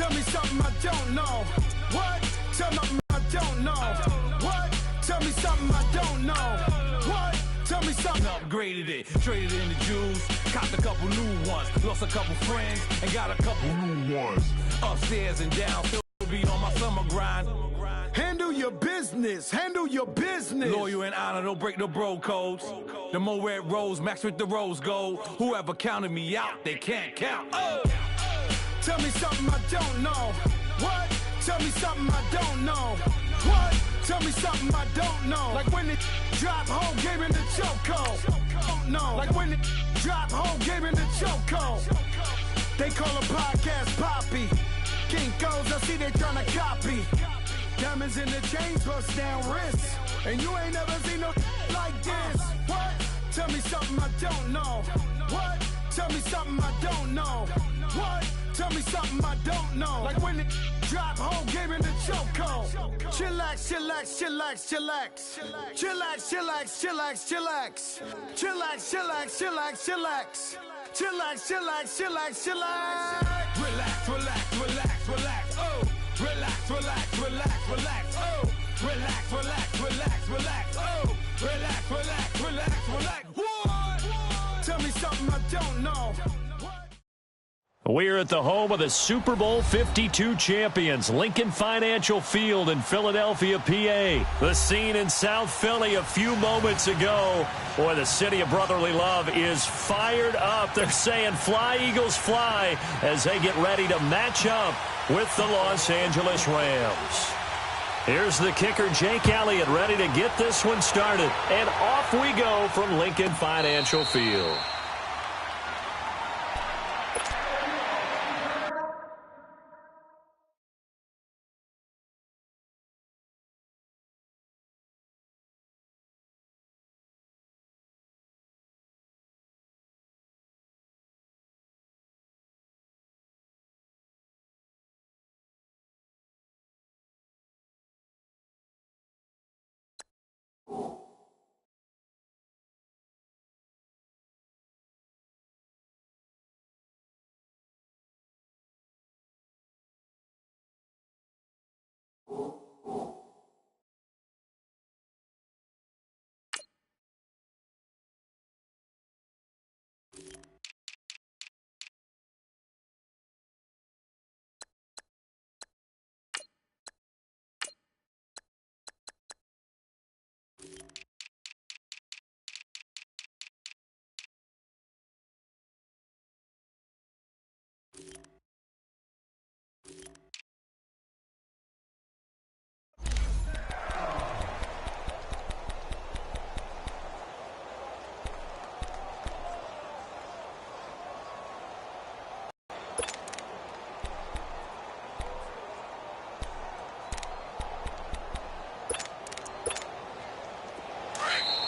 Tell me something I don't know. What? Tell me something I don't know. What? Tell me something I don't know. What? Tell me something. Upgraded it, traded in the jewels, copped a couple new ones, lost a couple friends, and got a couple new ones. Upstairs and down, still be on my summer grind. Handle your business. Handle your business. Loyal and honor, don't break the bro codes. The more red rose, max with the rose gold. Whoever counted me out, they can't count. Oh! Tell me something I don't know. What? Tell me something I don't know. What? Tell me something I don't know. Like when it drop home, gave me the chokehold. Don't know. Like when it drop home, gave me the chokehold. They call a podcast Poppy. Kinkos, I see they tryna copy. Diamonds in the chains, bust down wrists. And you ain't never seen no like this. What? Tell me something I don't know. What? Tell me something I don't know. What? Tell me something I don't know. Like when it drop home, gave me the chokehold. Chillax, chillax, chillax, chillax. Chillax, chillax, chillax, chillax. Chillax, chillax, chillax, chillax. Chillax, chillax, chillax, chillax. Relax, relax, relax, relax, oh. Relax, relax, relax, relax, oh. Relax, relax, relax, relax, oh. Relax, relax, relax, relax. What? Tell me something I don't know. We're at the home of the Super Bowl 52 champions, Lincoln Financial Field in Philadelphia, PA. The scene in South Philly a few moments ago. Boy, the city of brotherly love is fired up. They're saying, fly, Eagles, fly, as they get ready to match up with the Los Angeles Rams. Here's the kicker, Jake Elliott, ready to get this one started. And off we go from Lincoln Financial Field.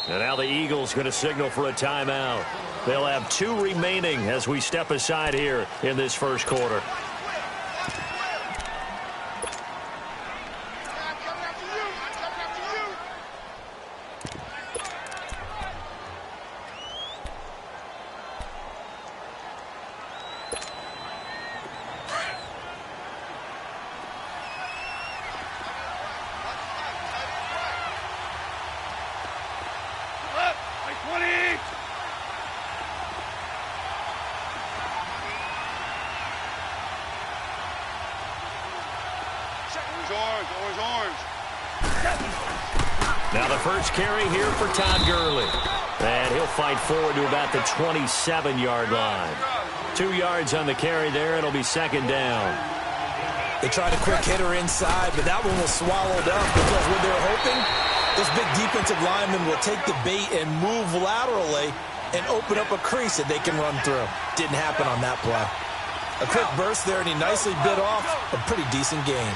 And now the Eagles going to signal for a timeout. They'll have 2 remaining as we step aside here in this first quarter. Now the first carry here for Todd Gurley. And he'll fight forward to about the 27-yard line. 2 yards on the carry there. It'll be second down. They tried a quick hitter inside, but that one was swallowed up because what they're hoping, this big defensive lineman will take the bait and move laterally and open up a crease that they can run through. Didn't happen on that play. A quick burst there, and he nicely bit off a pretty decent gain.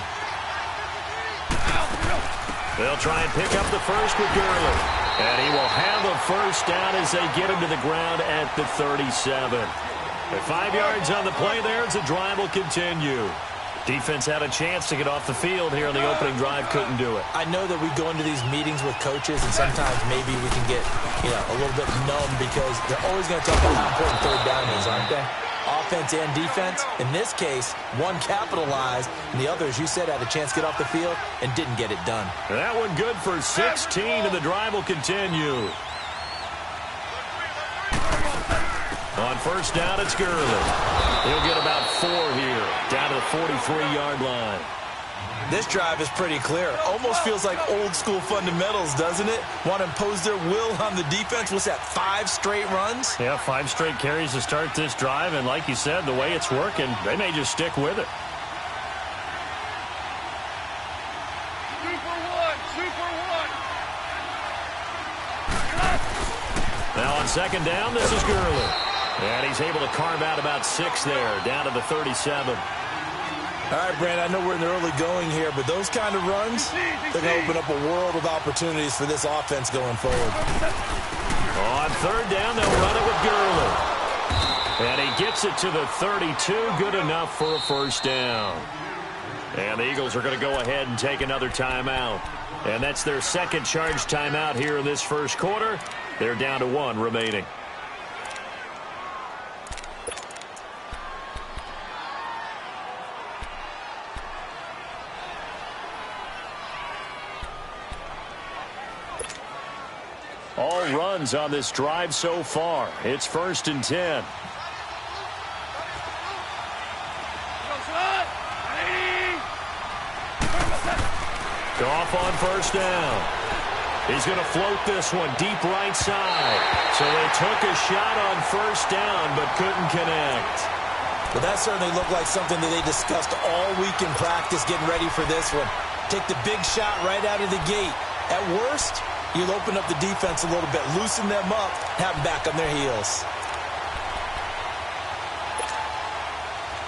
They'll try and pick up the first with Gurley. And he will have a first down as they get him to the ground at the 37. With 5 yards on the play there, as the drive will continue. Defense had a chance to get off the field here on the opening drive, couldn't do it. I know that we go into these meetings with coaches, and sometimes maybe we can get a little bit numb because they're always going to talk about how important third down is, aren't they? offense and defense. In this case, one capitalized, and the other, as you said, had a chance to get off the field and didn't get it done. That one good for 16, and the drive will continue. On first down, it's Gurley. He'll get about 4 here, down to the 43-yard line. This drive is pretty clear. Almost feels like old-school fundamentals, doesn't it? Want to impose their will on the defense. What's that, 5 straight runs? Yeah, 5 straight carries to start this drive, and like you said, the way it's working, they may just stick with it. Super one. Now on second down, this is Gurley. And he's able to carve out about 6 there, down to the 37. All right, Brandon, I know we're in the early going here, but those kind of runs, they're going to open up a world of opportunities for this offense going forward. On third down, they'll run it with Gurley. And he gets it to the 32, good enough for a first down. And the Eagles are going to go ahead and take another timeout. And that's their second charge timeout here in this first quarter. They're down to 1 remaining. All runs on this drive so far. It's 1st and 10. Goff on first down. He's going to float this one deep right side. So they took a shot on first down but couldn't connect. But that certainly looked like something that they discussed all week in practice getting ready for this one. Take the big shot right out of the gate. At worst, you'll open up the defense a little bit, loosen them up, have them back on their heels.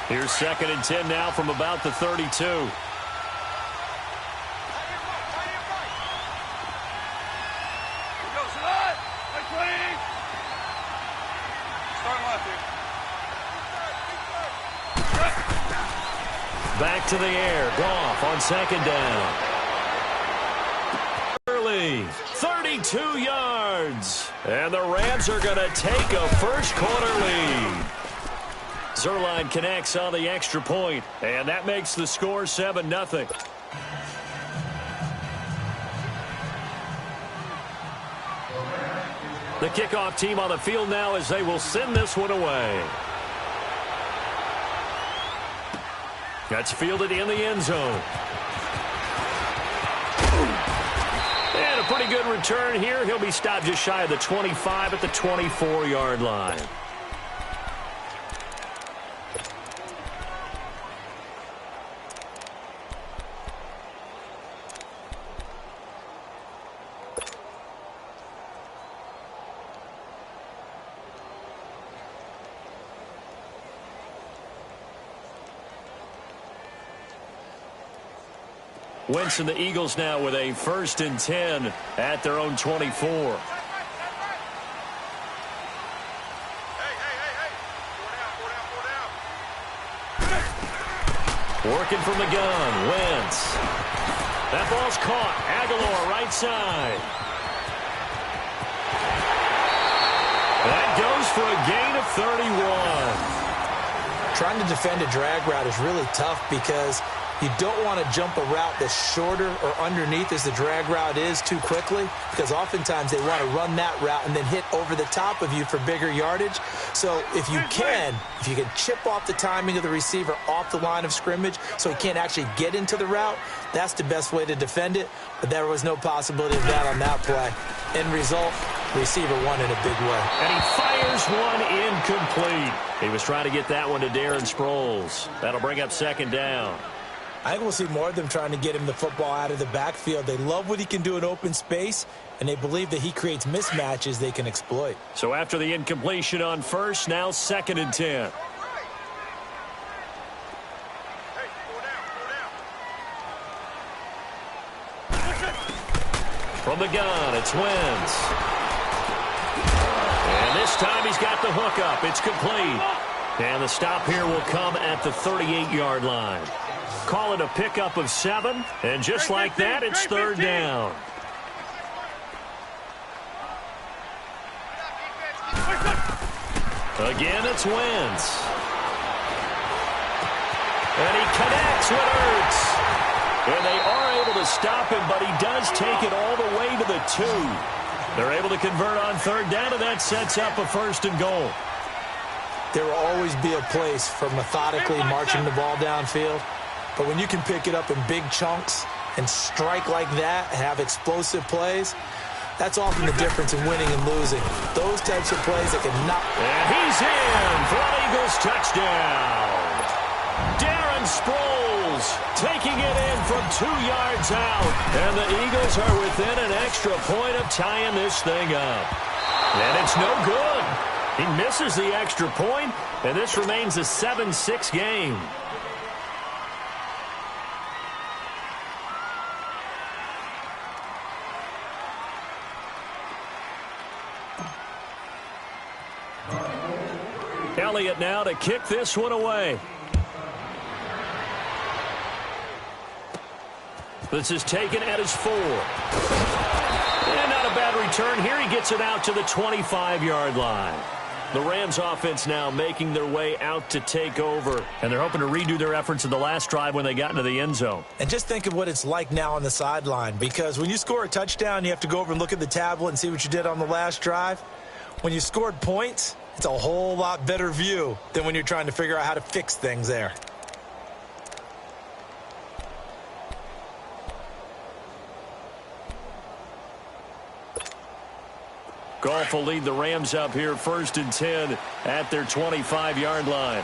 Here's 2nd and 10 now from about the 32. Back to the air. Goff on second down. Early, 32 yards. And the Rams are going to take a first quarter lead. Zerline connects on the extra point, and that makes the score 7-0. The kickoff team on the field now as they will send this one away. That's fielded in the end zone. And a pretty good return here. He'll be stopped just shy of the 25 at the 24-yard line. Wentz and the Eagles now with a 1st and 10 at their own 24. Working from the gun, Wentz. That ball's caught. Aguilar right side. That goes for a gain of 31. Trying to defend a drag route is really tough because you don't want to jump a route that's shorter or underneath as the drag route is too quickly, because oftentimes they want to run that route and then hit over the top of you for bigger yardage. So if you can chip off the timing of the receiver off the line of scrimmage so he can't actually get into the route, that's the best way to defend it. But there was no possibility of that on that play. End result, receiver won in a big way. And he fires one incomplete. He was trying to get that one to Darren Sproles. That'll bring up 2nd down. I think we'll see more of them trying to get him the football out of the backfield. They love what he can do in open space, and they believe that he creates mismatches they can exploit. So after the incompletion on first, now 2nd and 10. From the gun, it's Wentz. And this time he's got the hook up. It's complete. And the stop here will come at the 38-yard line. Call it a pickup of 7, and just like that, it's 3rd down. Again, it's Wentz. And he connects with Ertz. And they are able to stop him, but he does take it all the way to the 2. They're able to convert on third down, and that sets up a 1st and goal. There will always be a place for methodically marching the ball downfield. But when you can pick it up in big chunks and strike like that, have explosive plays, that's often the difference in winning and losing. Those types of plays that can knock. And he's in for an Eagles touchdown. Darren Sproles taking it in from 2 yards out. And the Eagles are within an extra point of tying this thing up. And it's no good. He misses the extra point, and this remains a 7-6 game. Elliott now to kick this one away. This is taken at his 4. And not a bad return here. He gets it out to the 25-yard line. The Rams offense now making their way out to take over. And they're hoping to redo their efforts in the last drive when they got into the end zone. And just think of what it's like now on the sideline. Because when you score a touchdown, you have to go over and look at the tablet and see what you did on the last drive. When you scored points, it's a whole lot better view than when you're trying to figure out how to fix things there. Goff will lead the Rams up here 1st and 10 at their 25-yard line.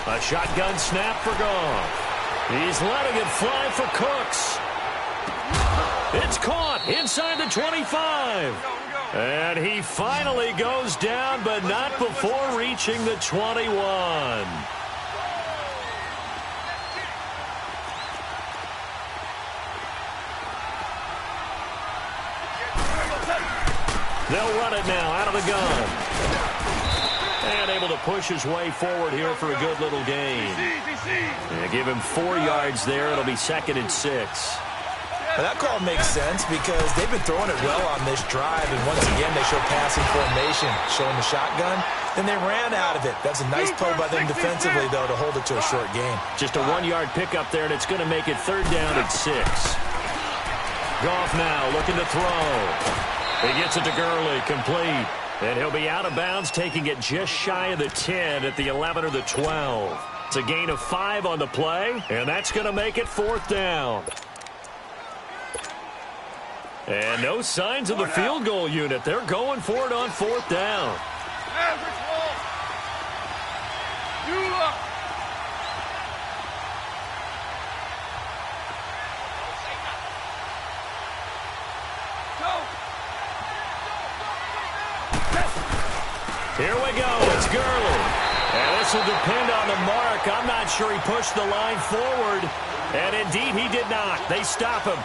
A shotgun snap for Goff. He's letting it fly for Cooks. It's caught inside the 25. And he finally goes down, but not before reaching the 21. They'll run it now out of the gun. And able to push his way forward here for a good little gain. And give him 4 yards there. It'll be 2nd and 6. Well, that call makes sense because they've been throwing it well on this drive. And once again, they show passing formation, showing the shotgun. Then they ran out of it. That's a nice play by them defensively, though, to hold it to a short gain. Just a 1-yard pickup there, and it's going to make it 3rd down and 6. Goff now looking to throw. He gets it to Gurley, complete. And he'll be out of bounds, taking it just shy of the 10 at the 11 or the 12. It's a gain of 5 on the play, and that's going to make it 4th down. And no signs of the field goal unit. They're going for it on 4th down. Here we go. It's Gurley. And this will depend on the mark. I'm not sure he pushed the line forward. And indeed, he did not. They stop him.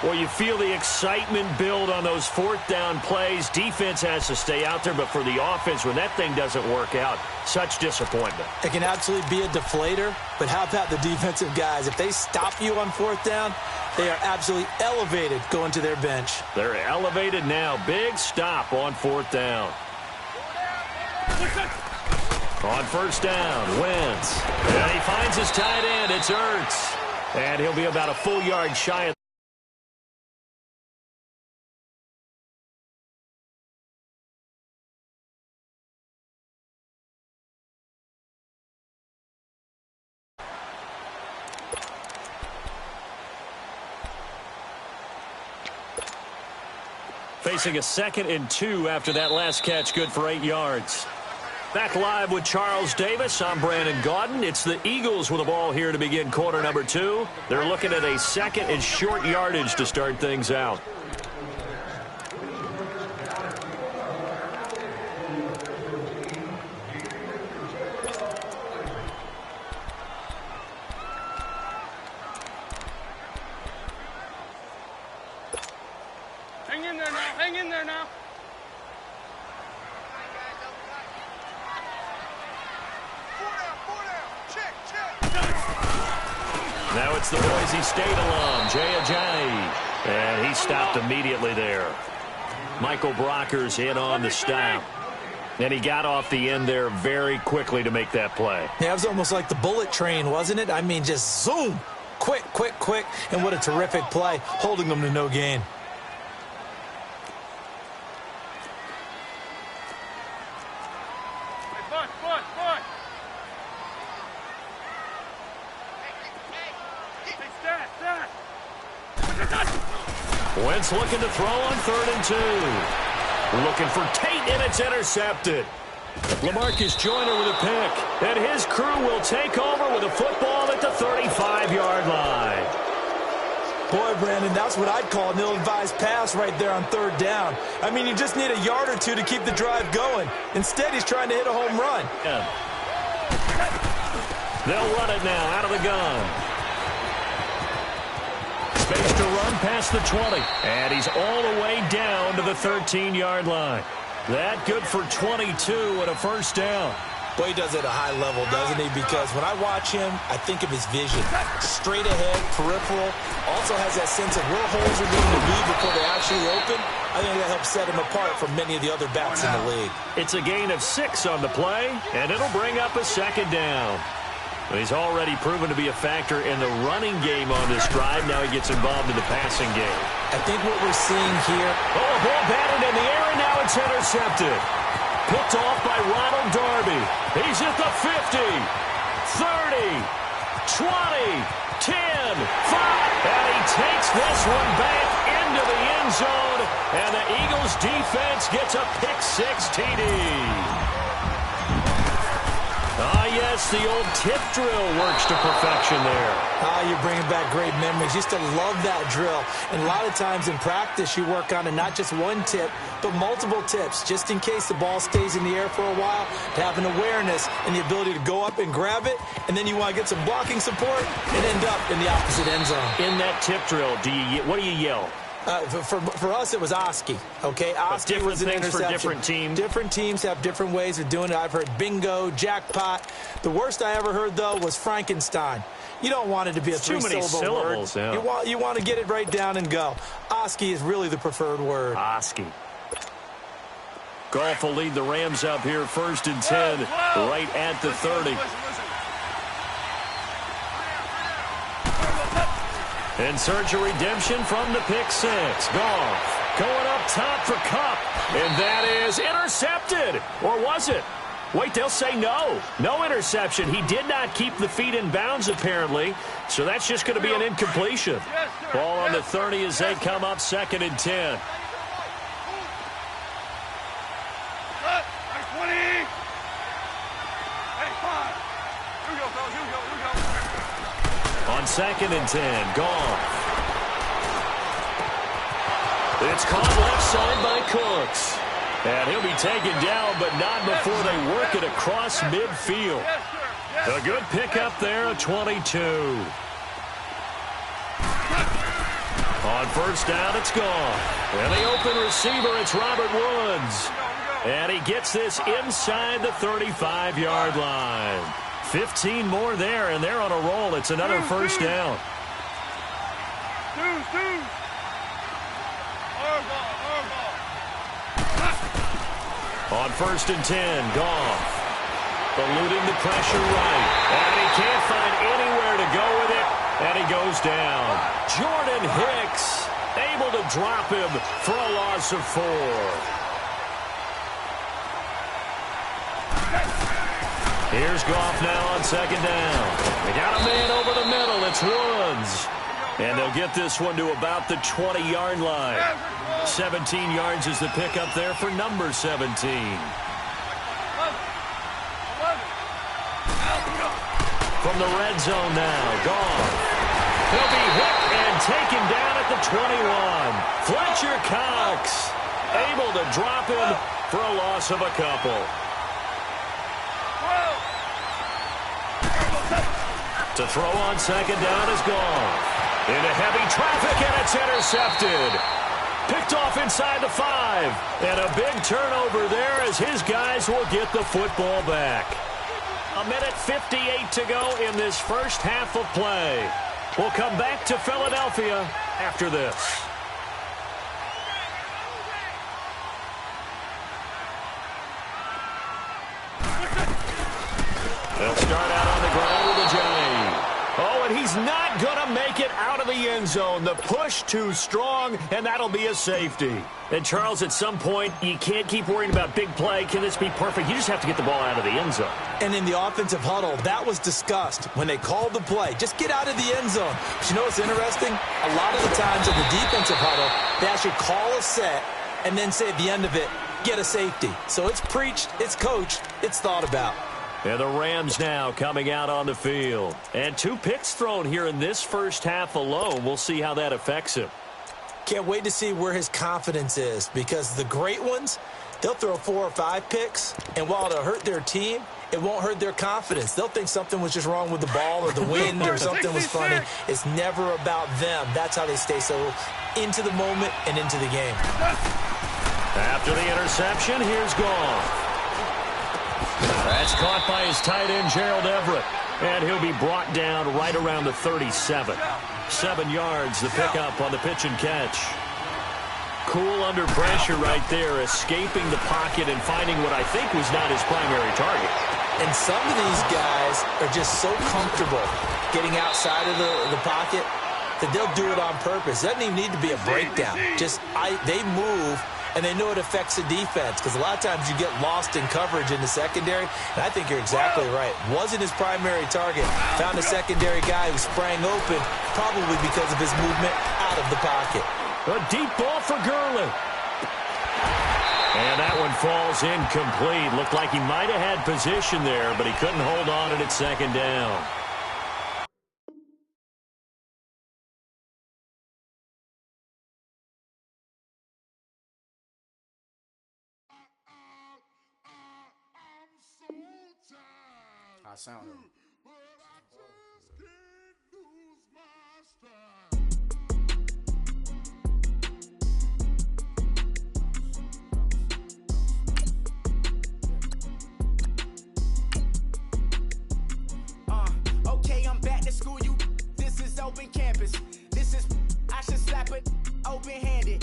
Well, you feel the excitement build on those 4th down plays. Defense has to stay out there, but for the offense, when that thing doesn't work out, such disappointment. It can absolutely be a deflator, but how about the defensive guys? If they stop you on 4th down, they are absolutely elevated going to their bench. They're elevated now. Big stop on 4th down. On 1st down, Wentz. And he finds his tight end. It's Ertz. And he'll be about a full yard shy of. Facing a 2nd and 2 after that last catch, good for 8 yards. Back live with Charles Davis. I'm Brandon Gaudin. It's the Eagles with the ball here to begin quarter number 2. They're looking at a 2nd and short yardage to start things out. Hang in there now. Hang in there now. Now it's the Boise State alum, Jay Ajayi. And he stopped immediately there. Michael Brockers in on the stop. And he got off the end there very quickly to make that play. Yeah, it was almost like the bullet train, wasn't it? I mean, just zoom. Quick, quick, quick. And what a terrific play, holding them to no gain. Wentz looking to throw on 3rd and 2. Looking for Tate, and it's intercepted. LaMarcus Joyner with a pick. And his crew will take over with a football at the 35-yard line. Boy, Brandon, that's what I'd call an ill-advised pass right there on 3rd down. I mean, you just need a yard or two to keep the drive going. Instead, he's trying to hit a home run. Yeah. They'll run it now out of the gun. Space to run past the 20. And he's all the way down to the 13-yard line. That good for 22 and a first down. Boy, he does it at a high level, doesn't he? Because when I watch him, I think of his vision. Straight ahead, peripheral. Also has that sense of where holes are going to be before they actually open. I think that helps set him apart from many of the other backs in the league. It's a gain of 6 on the play, and it'll bring up a 2nd down. He's already proven to be a factor in the running game on this drive. Now he gets involved in the passing game. I think what we're seeing here... Oh, a ball batted in the air, and now it's intercepted. Picked off by Ronald Darby. He's at the 50, 30, 20, 10, 5. And he takes this one back into the end zone. And the Eagles defense gets a pick-6 TD. Ah, yes, the old tip drill works to perfection there. Ah, you're bringing back great memories. Used to love that drill. And a lot of times in practice, you work on it, not just one tip, but multiple tips, just in case the ball stays in the air for a while, to have an awareness and the ability to go up and grab it, and then you want to get some blocking support and end up in the opposite end zone. In that tip drill, what do you yell? For us, it was Oski, okay? Oski was an interception. For different teams. Different teams have different ways of doing it. I've heard bingo, jackpot. The worst I ever heard, though, was Frankenstein. You don't want it to be a three-syllable word. Yeah. You want to get it right down and go. Oski is really the preferred word. Oski. Goff will lead the Rams up here 1st and 10, right at the 30. And search of redemption from the pick-6. Goff going up top for Kupp. And that is intercepted. Or was it? Wait, they'll say no. No interception. He did not keep the feet in bounds, apparently. So that's just going to be an incompletion. Ball on the 30 as they come up 2nd and 10. On 2nd and 10, Goff. It's caught left side by Cooks. And he'll be taken down, but not before they work it across midfield. A good pickup there at 22. On 1st down, it's Goff. And the open receiver, it's Robert Woods. And he gets this inside the 35-yard line. 15 more there, and they're on a roll. It's another 1st down. On 1st and 10, Goff. Eluding the pressure right. And he can't find anywhere to go with it, and he goes down. Jordan Hicks able to drop him for a loss of 4. Here's Goff now on 2nd down. They got a man over the middle. It's Woods. And they'll get this one to about the 20-yard line. 17 yards is the pickup there for number 17. From the red zone now, Goff. He'll be hit and taken down at the 21. Fletcher Cox able to drop him for a loss of a couple. To throw on 2nd down is Goff. Into heavy traffic, and it's intercepted. Picked off inside the 5. And a big turnover there as his guys will get the football back. 1:58 to go in this first half of play. We'll come back to Philadelphia after this. They'll start out on the ground with Ajay. Oh, and he's not going to make it out of the end zone. The push too strong, and that'll be a safety. And, Charles, at some point, you can't keep worrying about big play. Can this be perfect? You just have to get the ball out of the end zone. And in the offensive huddle, that was discussed when they called the play. Just get out of the end zone. But you know what's interesting? A lot of the times in the defensive huddle, they actually call a set and then say at the end of it, get a safety. So it's preached, it's coached, it's thought about. And the Rams now coming out on the field. And 2 picks thrown here in this first half alone. We'll see how that affects him. Can't wait to see where his confidence is, because the great ones, they'll throw 4 or 5 picks, and while it'll hurt their team, it won't hurt their confidence. They'll think something was just wrong with the ball or the wind or something was funny. It's never about them. That's how they stay so into the moment and into the game. After the interception, here's Goff. That's caught by his tight end, Gerald Everett. And he'll be brought down right around the 37. 7 yards, the pickup on the pitch and catch. Cool under pressure right there, escaping the pocket and finding what I think was not his primary target. And some of these guys are just so comfortable getting outside of the pocket that they'll do it on purpose. It doesn't even need to be a breakdown. They move, and they know it affects the defense, because a lot of times you get lost in coverage in the secondary, and I think you're exactly right. Wasn't his primary target. Found a secondary guy who sprang open, probably because of his movement out of the pocket. A deep ball for Gurley. And that one falls incomplete. Looked like he might have had position there, but he couldn't hold on and it's second down. I sound it. Okay, I'm back to school, this is open campus. This is, I should slap it open-handed.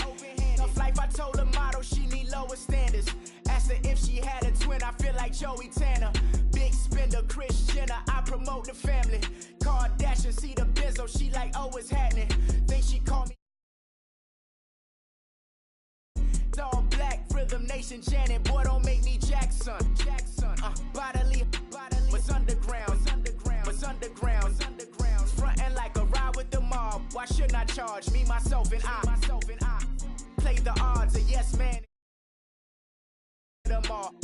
Tough life, I told her motto, she need lower standards. Asked her if she had a twin, I feel like Joey Tanner. Big spender, Kris Jenner, I promote the family. Kardashian, see the Benzo, she like, oh, it's happening. Think she call me Dog Black, Rhythm Nation, Janet, boy, don't make me Jackson. Bodily, was underground, frontin' like a ride with the mob. Why shouldn't I charge me, myself, and I? Play the odds, a yes man. Them all.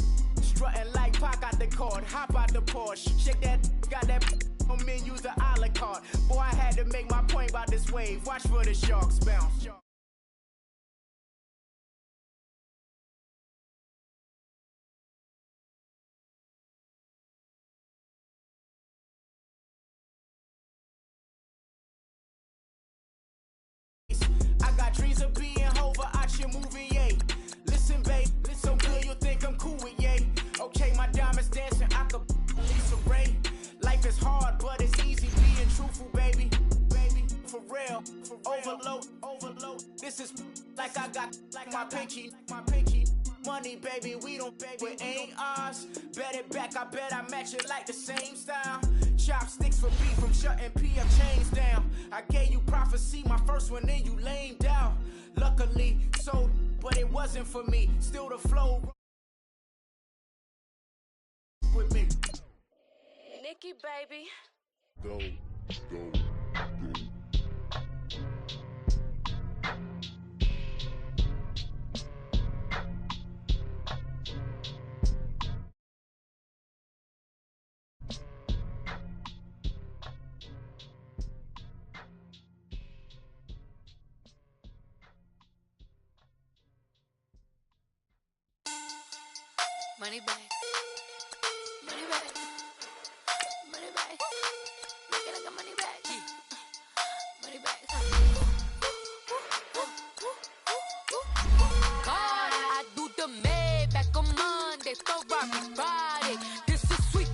Strutting like Pac out the court, hop out the Porsche. Shake that, got that on menus, the a la carte. Boy, I had to make my point about this wave. Watch for the sharks bounce. I got dreams of being Hova out your movie, yay. Listen, babe, so good you'll think I'm cool with yay. Okay, my diamonds dancing, I could Lisa Ray. Life is hard, but it's easy being truthful, baby. For real, overload. This is like I got like my pinky. Money, baby, we don't, baby, it ain't ours. Bet it back, I bet I match it like the same style. Chopsticks for beef from shutting PM chains down. I gave you prophecy, my first one, then you lamed out. Luckily, so, but it wasn't for me. Still the flow with me. Nikki, baby. Go. Money back. Money back. Money back. Make it like a money back. Money back. God, I do the Maybach on Monday, throw Robbie Friday. This is sweet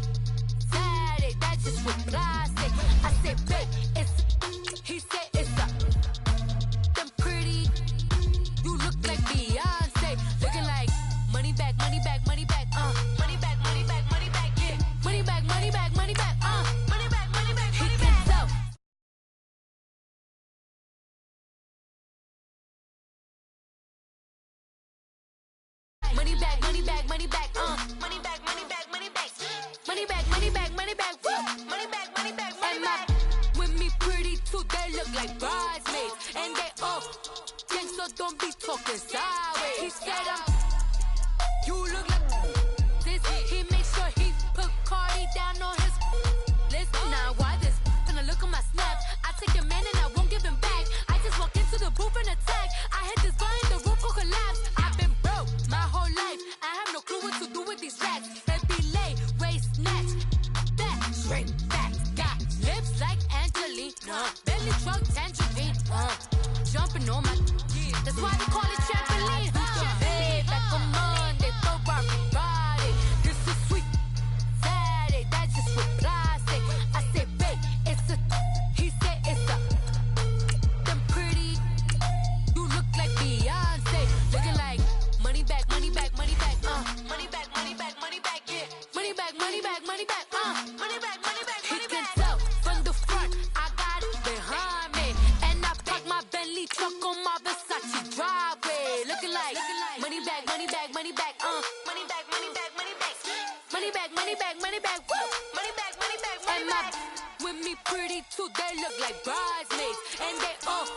Saturday, that's just what I say. I said, babe, it's, he said it's a, them pretty, you look like Beyonce, looking like money back, money back, money back, money back, money back, money back, yeah, money back, money back. back, money back, money back, money back, money back, money back, money back, money back, money back, money back, money back, money back. With me pretty too, they look like bridesmaids, and they all gang, so don't be talking sideways. He said you look like this. He made sure he put Cardi down on his list. Now why this? Gonna look at my snap. I take your man and I won't give him back. I just walk into the booth and attack. I hit this button, the roof will collapse. I've been broke my whole life. I have no clue what to do with these racks. Baby lay, waist snatch, back, straight back. Got lips like Angelina, belly truck tangerine. Jumping on my, that's why they call it trampoline. Babe, like a Monday, for everybody. This is sweet Saturday, that's just with plastic. I say, babe, it's a, he said it's a, them pretty, you look like Beyonce. Looking like money back, money back, money back, money back, money back, money back, yeah. Money back, money back, money back, money back, money back, money back. He can tell from the front, I got it behind me. And I park my Bentley truck on my Versace driveway. Looking like money back, money back, money back, money back, money back, money back, money back, money back, money back, woo. Money back, money back, money back. With me pretty too, they look like bridesmaids, and they all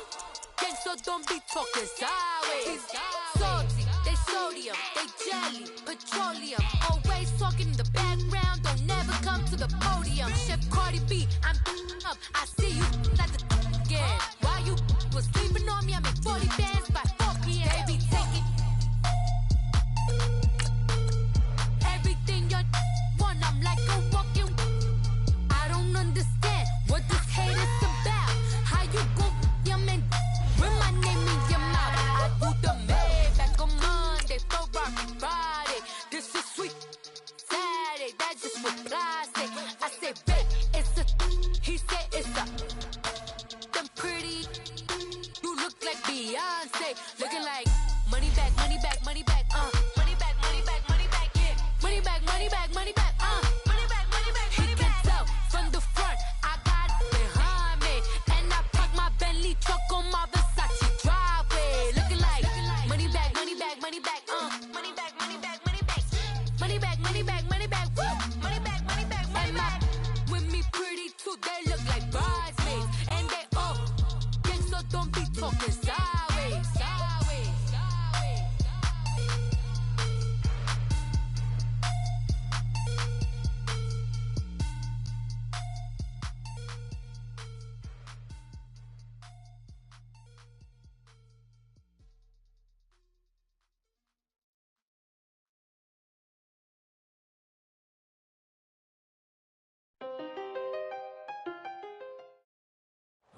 gang, so don't be talking sideways. Salty, they sodium, they jelly, petroleum. Always talking in the background, don't never come to the podium. Chef Cardi B, I'm up. I see you like the again. Why you was sleeping on me? I make 40 bands by 4 p.m. Baby, take it. Everything you want, I'm like a walking. I don't understand what this hate is about. How you go, your man, with my name in your mouth. I do the Maybach on Monday for everybody. This is sweet Saturday, that's just with plastic. I say, babe, it's a, he said it's a, them pretty, you look like Beyonce. Looking like money back, money back, money back, money back, money back, money back, yeah. Money back, money back, money back, money back, money back, money back. He can tell from the front, I got it behind me, and I park my Bentley truck on my Versace driveway. Looking like money back, money back, money back, money back, money back, money back, money back, money back, money back, woo. Money back, money back, money back. With me pretty too, they look like bridesmaids, and they all gang, so don't be talking sideways, sideways, sideways.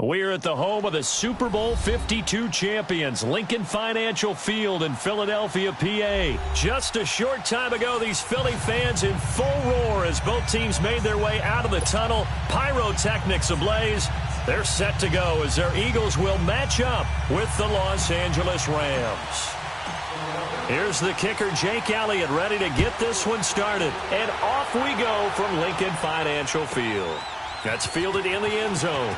We're at the home of the Super Bowl 52 champions, Lincoln Financial Field in Philadelphia, PA. Just a short time ago, these Philly fans in full roar as both teams made their way out of the tunnel. Pyrotechnics ablaze. They're set to go as their Eagles will match up with the Los Angeles Rams. Here's the kicker, Jake Elliott, ready to get this one started. And off we go from Lincoln Financial Field. That's fielded in the end zone.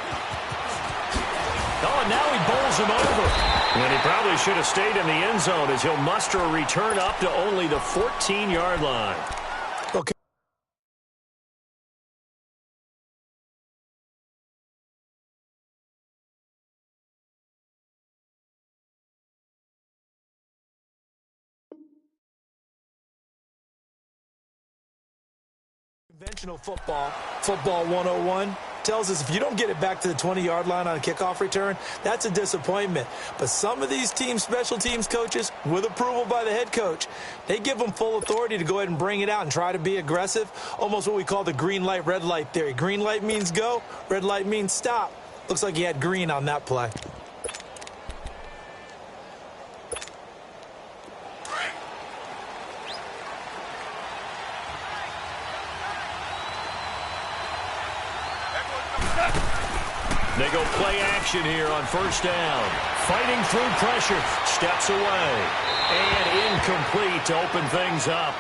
Oh, and now he bowls him over. And he probably should have stayed in the end zone as he'll muster a return up to only the 14-yard line. Okay. Conventional football 101, tells us if you don't get it back to the 20-yard line on a kickoff return, that's a disappointment. But some of these teams, special teams coaches, with approval by the head coach, they give them full authority to go ahead and bring it out and try to be aggressive, almost what we call the green light, red light theory. Green light means go, red light means stop. Looks like he had green on that play. They go play action here on first down. Fighting through pressure. Steps away. And incomplete to open things up.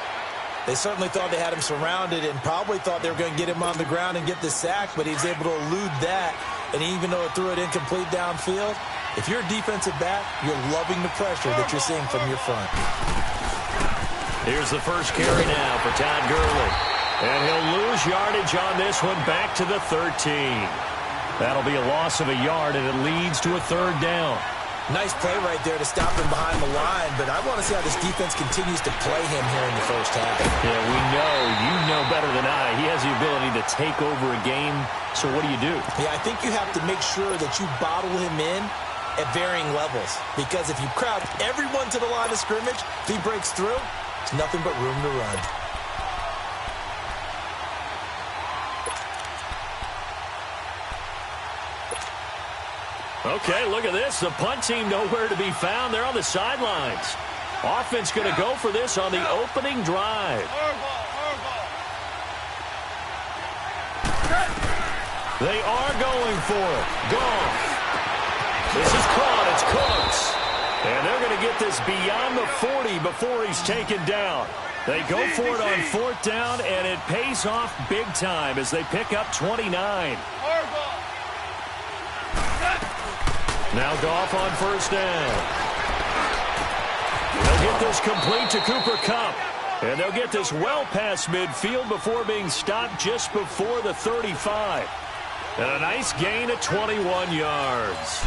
They certainly thought they had him surrounded and probably thought they were going to get him on the ground and get the sack, but he was able to elude that. And even though it threw it incomplete downfield, if you're a defensive back, you're loving the pressure that you're seeing from your front. Here's the first carry now for Todd Gurley. And he'll lose yardage on this one back to the 13. That'll be a loss of a yard, and it leads to a third down. Nice play right there to stop him behind the line, but I want to see how this defense continues to play him here in the first half. Yeah, we know. You know better than I. He has the ability to take over a game, so what do? Yeah, I think you have to make sure that you bottle him in at varying levels, because if you crowd everyone to the line of scrimmage, if he breaks through, there's nothing but room to run. Okay, look at this. The punt team nowhere to be found. They're on the sidelines. Offense going to go for this on the opening drive. They are going for it. Gone. This is caught. It's Cooks. And they're going to get this beyond the 40 before he's taken down. They go for it on fourth down, and it pays off big time as they pick up 29. Now Goff on first down. They'll get this complete to Cooper Kupp. And they'll get this well past midfield before being stopped just before the 35. And a nice gain of 21 yards.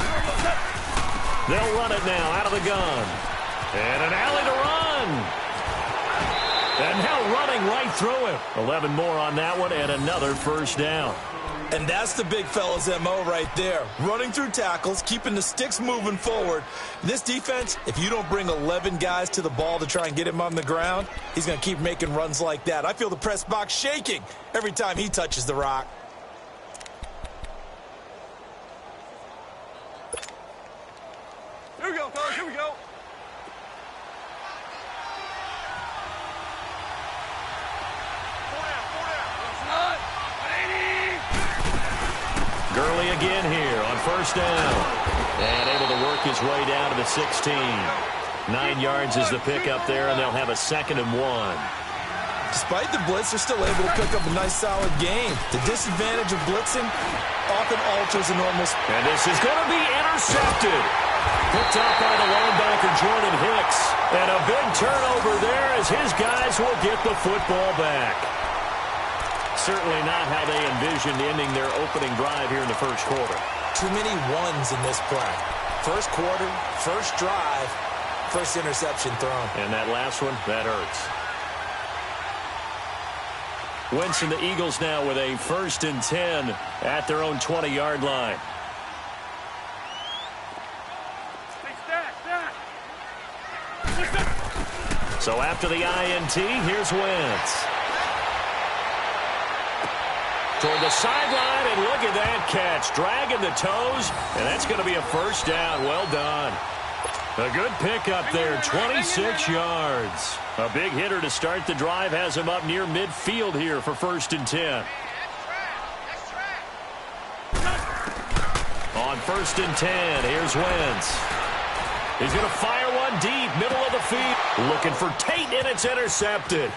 They'll run it now out of the gun. And an alley to run. And now running right through him. 11 more on that one and another first down. And that's the big fella's MO right there. Running through tackles, keeping the sticks moving forward. This defense, if you don't bring 11 guys to the ball to try and get him on the ground, he's going to keep making runs like that. I feel the press box shaking every time he touches the rock. Here we go, fellas. Here we go. Gurley again here on first down. And able to work his way down to the 16. 9 yards is the pickup there, and they'll have a 2nd and 1. Despite the blitz, they're still able to pick up a nice, solid game. The disadvantage of blitzing often alters a normal... And this is going to be intercepted. Picked up by the linebacker, Jordan Hicks. And a big turnover there as his guys will get the football back. Certainly not how they envisioned ending their opening drive here in the first quarter. Too many ones in this play. First quarter, first drive, first interception thrown. And that last one, that hurts. Wentz and the Eagles now with a 1st and 10 at their own 20-yard line. So after the INT, here's Wentz. Toward the sideline, and look at that catch. Dragging the toes, and that's going to be a first down. Well done. A good pickup there, 26 yards. A big hitter to start the drive has him up near midfield here for 1st and 10. On 1st and 10, here's Wentz. He's going to fire one deep, middle of the field. Looking for Tate, and it's intercepted.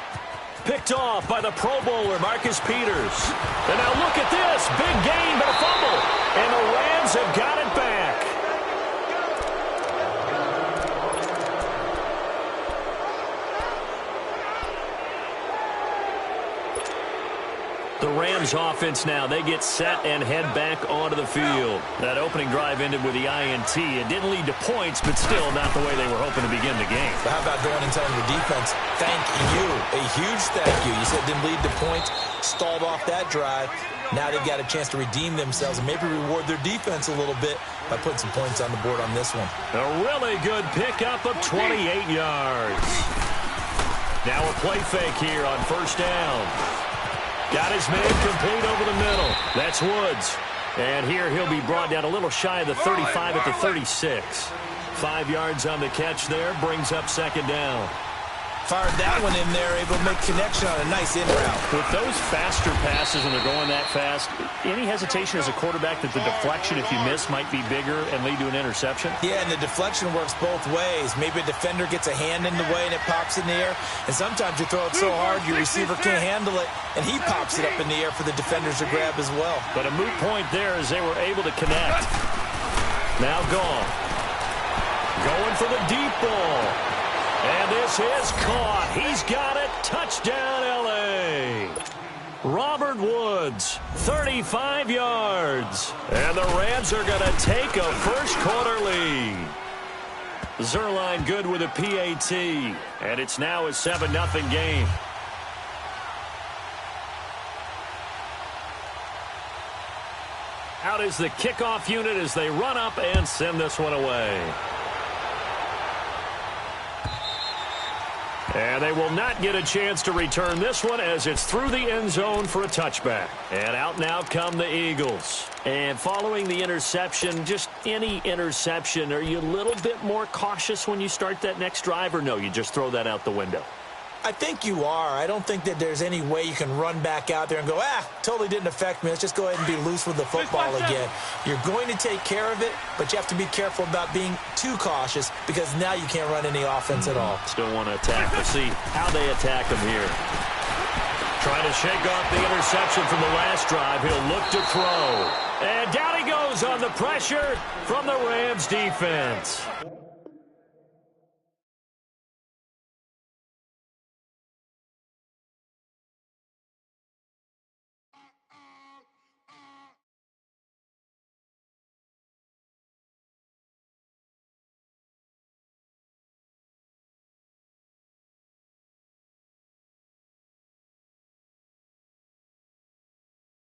Picked off by the Pro Bowler, Marcus Peters. And now look at this. Big gain, but a fumble. And the Rams have got it back. The Rams offense now, they get set and head back onto the field. That opening drive ended with the INT. It didn't lead to points, but still not the way they were hoping to begin the game. But how about going and telling your defense, thank you, a huge thank you. You said it didn't lead to points, stalled off that drive. Now they've got a chance to redeem themselves and maybe reward their defense a little bit by putting some points on the board on this one. A really good pickup of 28 yards. Now a play fake here on first down. Got his man complete over the middle. That's Woods. And here he'll be brought down a little shy of the 35 at the 36. 5 yards on the catch there. Brings up 2nd down. Fired that one in there, able to make connection on a nice in route. With those faster passes and they're going that fast, any hesitation as a quarterback that the deflection, if you miss, might be bigger and lead to an interception? Yeah, and the deflection works both ways. Maybe a defender gets a hand in the way and it pops in the air. And sometimes you throw it so hard your receiver can't handle it, and he pops it up in the air for the defenders to grab as well. But a moot point there as they were able to connect. Now gone. Going for the deep ball. And this is caught. He's got Touchdown, L.A. Robert Woods, 35 yards. And the Rams are going to take a first-quarter lead. Zerline good with a PAT. And it's now a 7-0 game. Out is the kickoff unit as they run up and send this one away. And they will not get a chance to return this one as it's through the end zone for a touchback. And out now come the Eagles. And following the interception, just any interception, are you a little bit more cautious when you start that next drive, or no, you just throw that out the window? I think you are. I don't think that there's any way you can run back out there and go, totally didn't affect me. Let's just go ahead and be loose with the football again. You're going to take care of it, but you have to be careful about being too cautious because now you can't run any offense at all. Still want to attack. We'll see how they attack him here. Trying to shake off the interception from the last drive. He'll look to throw. And down he goes on the pressure from the Rams defense.